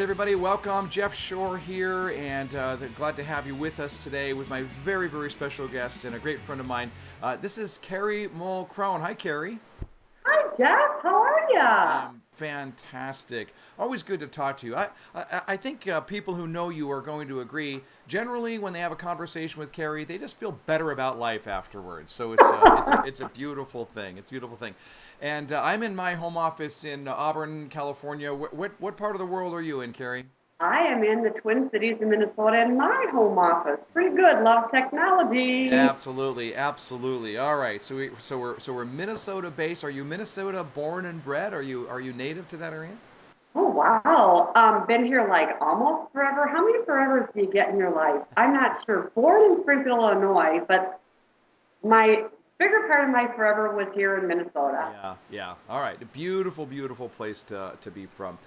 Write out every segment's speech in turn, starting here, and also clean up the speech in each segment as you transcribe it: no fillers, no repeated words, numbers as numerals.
everybody. Welcome. Jeff Shore here, and glad to have you with us today with my very, very special guest and a great friend of mine. This is Kerry Mulcrone. Hi, Kerry. Hi, Jeff. How are I ya? am fantastic. Always good to talk to you. I think people who know you are going to agree. Generally, when they have a conversation with Carrie, they just feel better about life afterwards. So it's a beautiful thing. It's a beautiful thing. And I'm in my home office in Auburn, California. What part of the world are you in, Carrie? I am in the Twin Cities in Minnesota in my home office. Pretty good. Love technology. Absolutely, absolutely. All right, so we're Minnesota based. Are you Minnesota born and bred? Are you native to that area? Oh, wow. Been here like almost forever. How many forevers do you get in your life? I'm not sure. Born in Springfield, Illinois, but my bigger part of my forever was here in Minnesota. Yeah, yeah. All right, a beautiful, beautiful place to be from.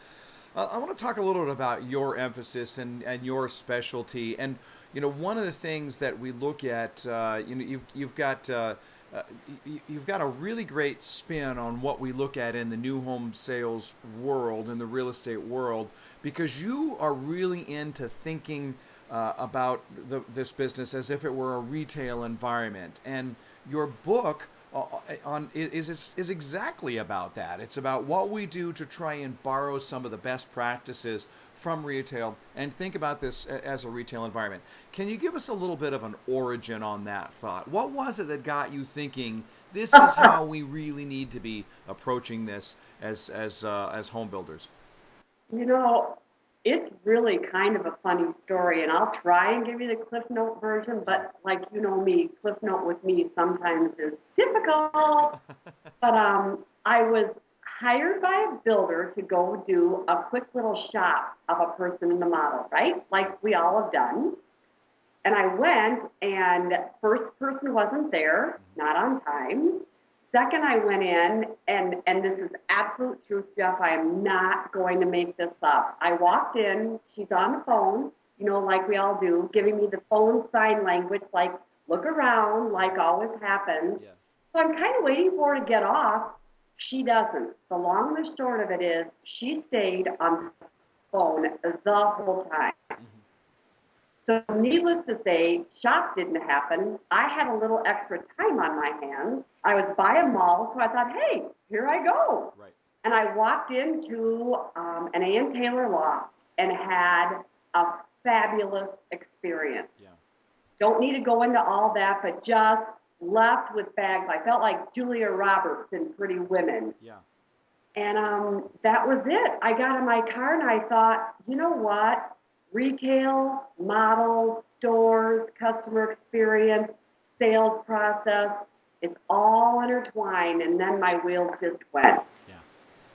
I want to talk a little bit about your emphasis and your specialty. And one of the things that we look at, uh, you've got a really great spin on what we look at in the new home sales world, in the real estate world, because you are really into thinking about this business as if it were a retail environment. And your book is exactly about that. It's about what we do to try and borrow some of the best practices from retail and think about this as a retail environment. Can you give us a little bit of an origin on that thought? What was it that got you thinking this is how we really need to be approaching this as home builders? You know, it's really kind of a funny story, and I'll try and give you the Cliff Note version, Sure. but like you know me, Cliff Note with me sometimes is difficult. But I was hired by a builder to go do a quick little shop of a person in the model, right? Like we all have done. And I went, and first person wasn't there, not on time. Second, I went in, and this is absolute truth, Jeff. I am not going to make this up. I walked in, she's on the phone, like we all do, giving me the phone sign language, like look around, like always happens. Yeah. So I'm kind of waiting for her to get off. She doesn't. The long and the short of it is, she stayed on the phone the whole time. Hmm. So, needless to say, shop didn't happen. I had a little extra time on my hands. I was by a mall, so I thought, hey, here I go. Right. And I walked into an Ann Taylor loft and had a fabulous experience. Yeah. Don't need to go into all that, but just left with bags. I felt like Julia Roberts in Pretty Women. Yeah. And that was it. I got in my car and I thought, you know what? Retail, models, stores, customer experience, sales process, it's all intertwined. And then my wheels just went. Yeah.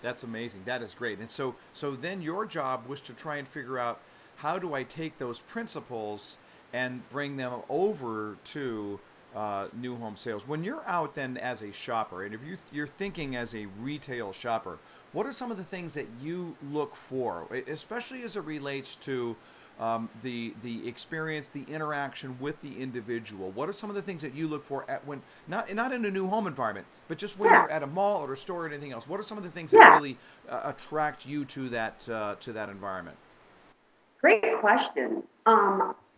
That's amazing. That is great. And so then your job was to try and figure out how do I take those principles and bring them over to new home sales. When you're out then as a shopper, and if you're thinking as a retail shopper, what are some of the things that you look for, especially as it relates to the experience, the interaction with the individual? What are some of the things that you look for at when not in a new home environment, but just when Yeah, you're at a mall or a store or anything else? What are some of the things that yeah. really attract you to that environment? Great question.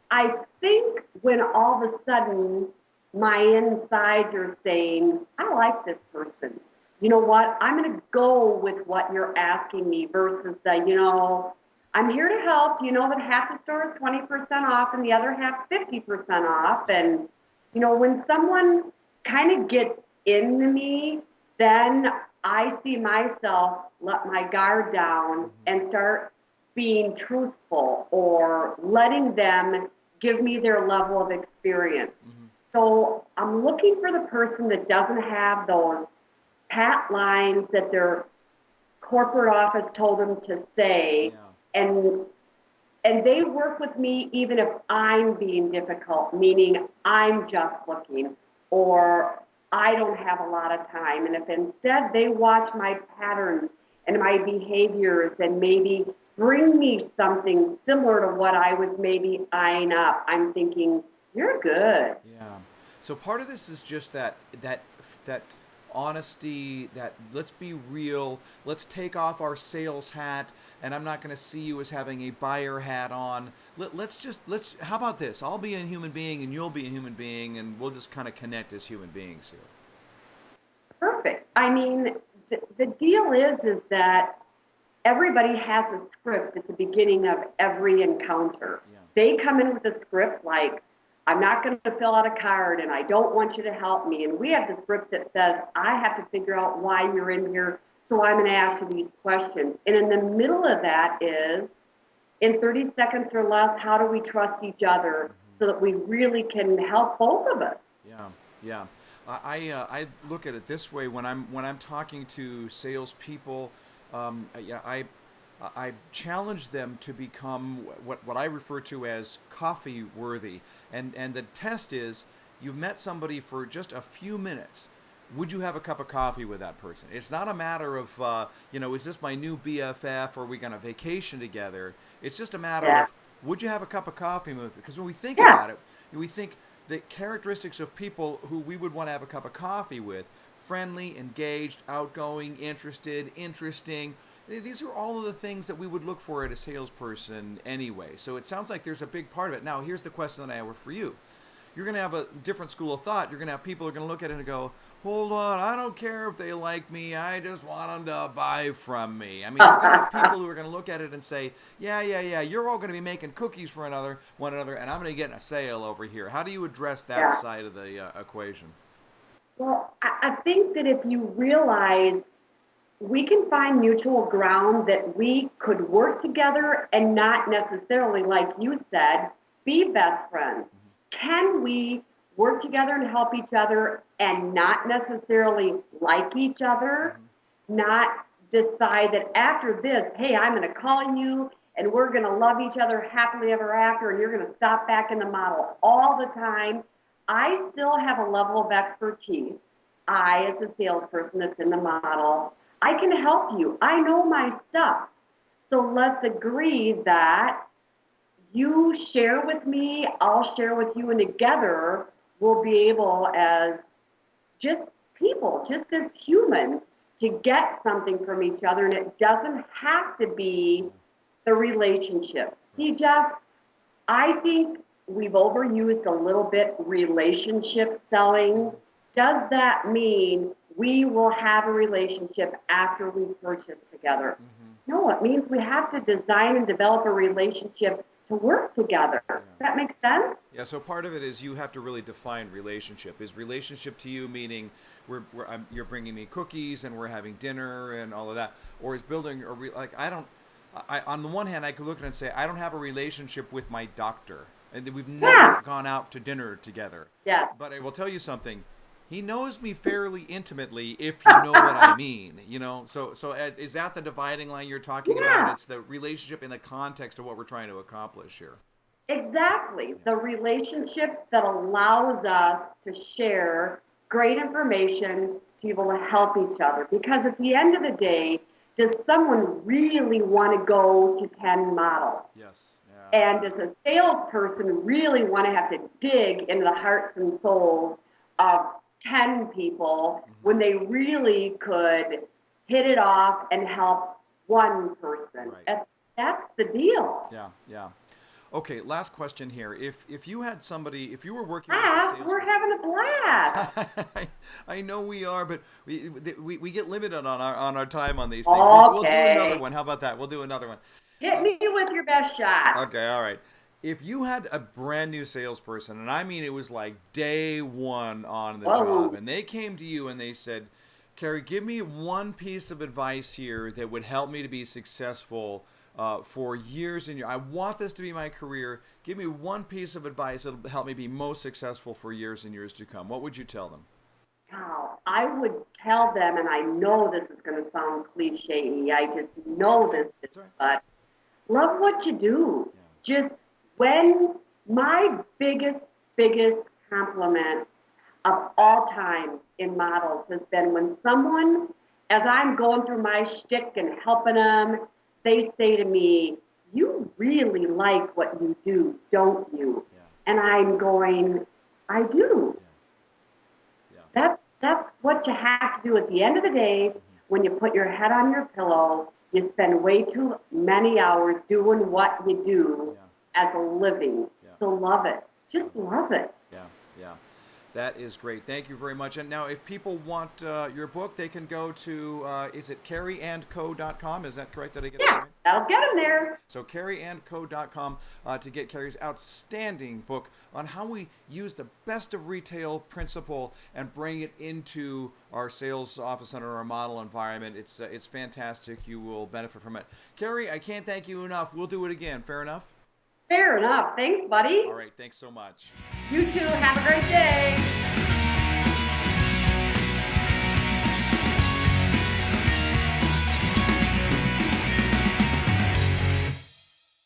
I think when all of a sudden my insides are saying, I like this person. You know what? I'm going to go with what you're asking me versus I'm here to help. You know that half the store is 20% off and the other half 50% off. Yeah. And, when someone kind of gets into me, then I see myself let my guard down Hmm. and start being truthful or letting them give me their level of experience. Hmm. So I'm looking for the person that doesn't have those pat lines that their corporate office told them to say, Yeah. and and they work with me even if I'm being difficult, meaning I'm just looking or I don't have a lot of time. And if instead they watch my patterns and my behaviors and maybe bring me something similar to what I was maybe eyeing up, I'm thinking, you're good. Yeah. So part of this is just that honesty, that let's be real, let's take off our sales hat, and I'm not going to see you as having a buyer hat on. Let's how about this? I'll be a human being and you'll be a human being, and we'll just kind of connect as human beings here. Perfect. I mean, the deal is that everybody has a script at the beginning of every encounter. Yeah. They come in with a script like, I'm not going to fill out a card and I don't want you to help me. And we have the script that says, I have to figure out why you're in here, so I'm going to ask you these questions. And in the middle of that is, in 30 seconds or less, how do we trust each other so that we really can help both of us? Yeah, yeah. I look at it this way when I'm talking to salespeople. Yeah, I challenge them to become what I refer to as coffee worthy, and the test is you've met somebody for just a few minutes. Would you have a cup of coffee with that person? It's not a matter of is this my new BFF or are we going to vacation together? It's just a matter Yeah. of would you have a cup of coffee with? Because when we think Yeah. about it, we think the characteristics of people who we would want to have a cup of coffee with: friendly, engaged, outgoing, interested, interesting. These are all of the things that we would look for at a salesperson anyway. So it sounds like there's a big part of it. Now, here's the question that I have for you. You're going to have a different school of thought. You're going to have people who are going to look at it and go, hold on, I don't care if they like me. I just want them to buy from me. I mean, you're going to have people who are going to look at it and say, yeah, you're all going to be making cookies for one another, and I'm going to get in a sale over here. How do you address that Yeah. side of the equation? Well, I think that if you realize we can find mutual ground that we could work together and not necessarily, like you said, be best friends. Can we work together and help each other and not necessarily like each other? Not decide that after this, hey, I'm going to call you and we're going to love each other happily ever after and you're going to stop back in the model all the time. I still have a level of expertise. I, as a salesperson that's in the model, I can help you. I know my stuff. So let's agree that you share with me, I'll share with you, and together we'll be able, as just people, just as humans, to get something from each other. And it doesn't have to be the relationship. See, Jeff, I think we've overused a little bit relationship selling. Does that mean we will have a relationship after we purchase together? No, it means we have to design and develop a relationship to work together. Does that make sense? Yeah, so part of it is you have to really define relationship. Is relationship to you meaning you're bringing me cookies and we're having dinner and all of that, or is building like I don't. On the one hand, I could look at it and say I don't have a relationship with my doctor, and we've never gone out to dinner together. Yeah. But I will tell you something. He knows me fairly intimately, if you know what I mean. So is that the dividing line you're talking about? Yeah. It's the relationship in the context of what we're trying to accomplish here. Exactly. The relationship that allows us to share great information to be able to help each other. Because at the end of the day, does someone really want to go to 10 models? Yes. Yeah. And does a salesperson really want to have to dig into the hearts and souls of 10 people when they really could hit it off and help one person? Right. That's the deal. Yeah. Okay, last question here. If you had somebody, if you were working with a salesperson, We're having a blast. I know we are, but we get limited on our time on these things. We'll do another one. How about that? We'll do another one. Hit me with your best shot. Okay, all right. If you had a brand new salesperson, and I mean it was like day one on the job, and they came to you and they said, Kerry, give me one piece of advice here that would help me to be successful for years and years. I want this to be my career. Give me one piece of advice that'll help me be most successful for years and years to come. What would you tell them? Oh, I would tell them, and I know this is going to sound cliche. I just know this, That's right. but love what you do. Yeah. Just when my biggest compliment of all time in models has been when someone, as I'm going through my shtick and helping them, they say to me, you really like what you do, don't you? Yeah. And I'm going, I do. Yeah. That's what you have to do at the end of the day, when you put your head on your pillow, you spend way too many hours doing what you do as a living. Yeah. So love it. Just love it. Yeah, yeah. That is great. Thank you very much. And now, if people want your book, they can go to, is it kerryandco.com? Is that correct? Did I get that Yeah, right? that'll get them there. So kerryandco.com to get Kerry's outstanding book on how we use the best of retail principle and bring it into our sales office under our model environment. It's fantastic. You will benefit from it. Kerry, I can't thank you enough. We'll do it again. Fair enough? Fair enough. Thanks, buddy. All right. Thanks so much. You too. Have a great day.